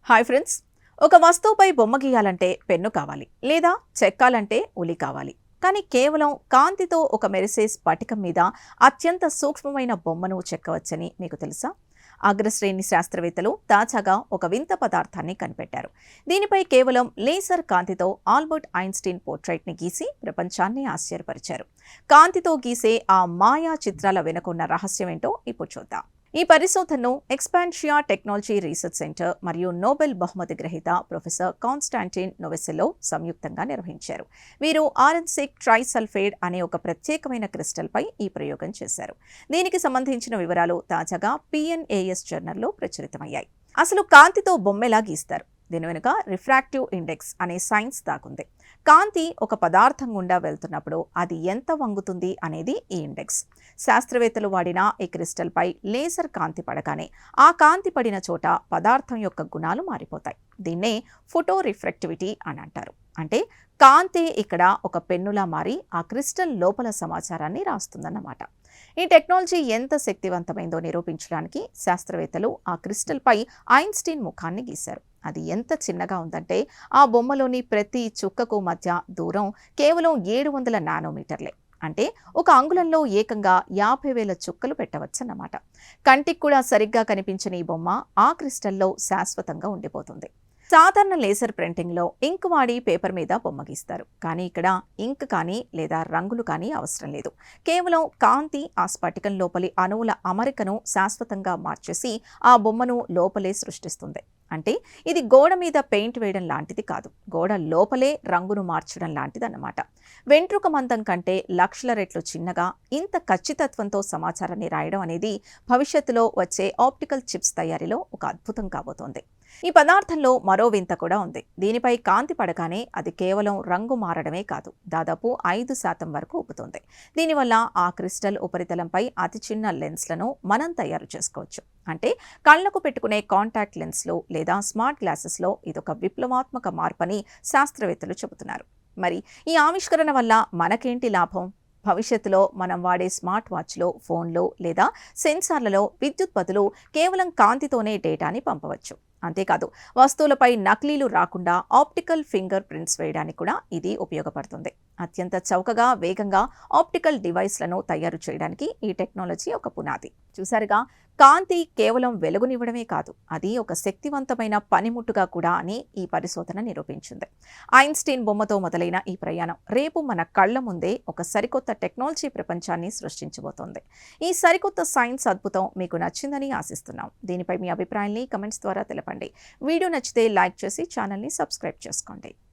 Hi friends, ఒక వస్తువుపై బొమ్మ గీయాలంటే pen కావాలి లేదా చెక్కాలంటే ఉలి కావాలి. కానీ కేవలం కాంతితో ఒక మెరిసే స్ఫటికం మీద అత్యంత సూక్ష్మమైన బొమ్మను చెక్కవచ్చని మీకు తెలుసా? అగ్రశ్రేణి శాస్త్రవేత్తలు తాజాగా ఒక వింత పదార్థాన్ని కనిపెట్టారు. దీనిపై కేవలం లేజర్ కాంతితో ఆల్బర్ట్ ఐన్స్టీన్ పోర్ట్రైట్ని గీసి ప్రపంచాన్ని ఆశ్చర్యపరిచారు. కాంతితో గీసే ఆ మాయా చిత్రాల వెనుకున్న రహస్యమేంటో ఇప్పుడు చూద్దాం. ఈ పరిశోధనను ఎక్స్పాన్షియా టెక్నాలజీ రీసెర్చ్ సెంటర్ మరియు నోబెల్ బహుమతి గ్రహీత ప్రొఫెసర్ కాన్స్టాంటిన్ నొవెసెలో సంయుక్తంగా నిర్వహించారు. వీరు ఆరెన్సిక్ ట్రైసల్ఫేడ్ అనే ఒక ప్రత్యేకమైన క్రిస్టల్పై ఈ ప్రయోగం చేశారు. దీనికి సంబంధించిన వివరాలు తాజాగా PNAS జర్నల్లో ప్రచురితమయ్యాయి. అసలు కాంతితో బొమ్మెలా గీస్తారు? దీని వెనుక రిఫ్రాక్టివ్ ఇండెక్స్ అనే సైన్స్ దాగుంది. కాంతి ఒక పదార్థం గుండా వెళ్తున్నప్పుడు అది ఎంత వంగుతుంది అనేది ఈ ఇండెక్స్. శాస్త్రవేత్తలు వాడిన ఈ క్రిస్టల్పై లేజర్ కాంతి పడగానే ఆ కాంతి పడిన చోట పదార్థం యొక్క గుణాలు మారిపోతాయి. దీన్నే ఫోటో రిఫ్రాక్టివిటీ అని అంటారు. అంటే కాంతి ఇక్కడ ఒక పెన్నులా మారి ఆ క్రిస్టల్ లోపల సమాచారాన్ని రాస్తుందన్నమాట. ఈ టెక్నాలజీ ఎంత శక్తివంతమైందో నిరూపించడానికి శాస్త్రవేత్తలు ఆ క్రిస్టల్పై ఐన్స్టీన్ ముఖాన్ని గీశారు. అది ఎంత చిన్నగా ఉందంటే ఆ బొమ్మలోని ప్రతి చుక్కకు మధ్య దూరం కేవలం 700 నానోమీటర్లే. అంటే ఒక అంగుళంలో ఏకంగా 50,000 చుక్కలు పెట్టవచ్చన్నమాట. కంటికి కూడా సరిగ్గా కనిపించని ఈ బొమ్మ ఆ క్రిస్టల్లో శాశ్వతంగా ఉండిపోతుంది. సాధారణ లేజర్ ప్రింటింగ్లో ఇంక్ వాడి పేపర్ మీద బొమ్మ గీస్తారు. కానీ ఇక్కడ ఇంక్ కానీ లేదా రంగులు కానీ అవసరం లేదు. కేవలం కాంతి ఆ స్ఫటికం లోపలి అణువుల అమరికను శాశ్వతంగా మార్చేసి ఆ బొమ్మను లోపలే సృష్టిస్తుంది. అంటే ఇది గోడ మీద పెయింట్ వేయడం లాంటిది కాదు, గోడ లోపలే రంగును మార్చడం లాంటిదన్నమాట. వెంట్రుక మందం కంటే లక్షల రెట్లు చిన్నగా ఇంత ఖచ్చితత్వంతో సమాచారాన్ని రాయడం అనేది భవిష్యత్తులో వచ్చే ఆప్టికల్ చిప్స్ తయారీలో ఒక అద్భుతం కాబోతోంది. ఈ పదార్థంలో మరో వింత కూడా ఉంది. దీనిపై కాంతి పడగానే అది కేవలం రంగు మారడమే కాదు, దాదాపు 5% వరకు ఉబ్బుతుంది. దీనివల్ల ఆ క్రిస్టల్ ఉపరితలంపై అతి చిన్న లెన్స్లను మనం తయారు చేసుకోవచ్చు. అంటే కళ్లకు పెట్టుకునే కాంటాక్ట్ లెన్స్లు లేదా స్మార్ట్ గ్లాసెస్లో ఇదొక విప్లవాత్మక మార్పని శాస్త్రవేత్తలు చెబుతున్నారు. మరి ఈ ఆవిష్కరణ వల్ల మనకేంటి లాభం? భవిష్యత్తులో మనం వాడే స్మార్ట్ వాచ్లో, ఫోన్లో లేదా సెన్సార్లలో విద్యుత్ బదులు కేవలం కాంతితోనే డేటాని పంపవచ్చు. అంతేకాదు, వస్తువులపై నకిలీలు రాకుండా ఆప్టికల్ ఫింగర్ ప్రింట్స్ వేయడానికి కూడా ఇది ఉపయోగపడుతుంది. అత్యంత చౌకగా, వేగంగా ఆప్టికల్ డివైస్లను తయారు చేయడానికి ఈ టెక్నాలజీ ఒక పునాది. చూసారుగా, కాంతి కేవలం వెలుగునివ్వడమే కాదు, అది ఒక శక్తివంతమైన పనిముట్టుగా కూడా అని ఈ పరిశోధన నిరూపించింది. ఐన్స్టీన్ బొమ్మతో మొదలైన ఈ ప్రయాణం రేపు మన కళ్ల ముందే ఒక సరికొత్త టెక్నాలజీ ప్రపంచాన్ని సృష్టించబోతోంది. ఈ సరికొత్త సైన్స్ అద్భుతం మీకు నచ్చిందని ఆశిస్తున్నాం. దీనిపై మీ అభిప్రాయాన్ని కమెంట్స్ ద్వారా తెలపండి. వీడియో నచ్చితే లైక్ చేసి ఛానల్ని సబ్స్క్రైబ్ చేసుకోండి.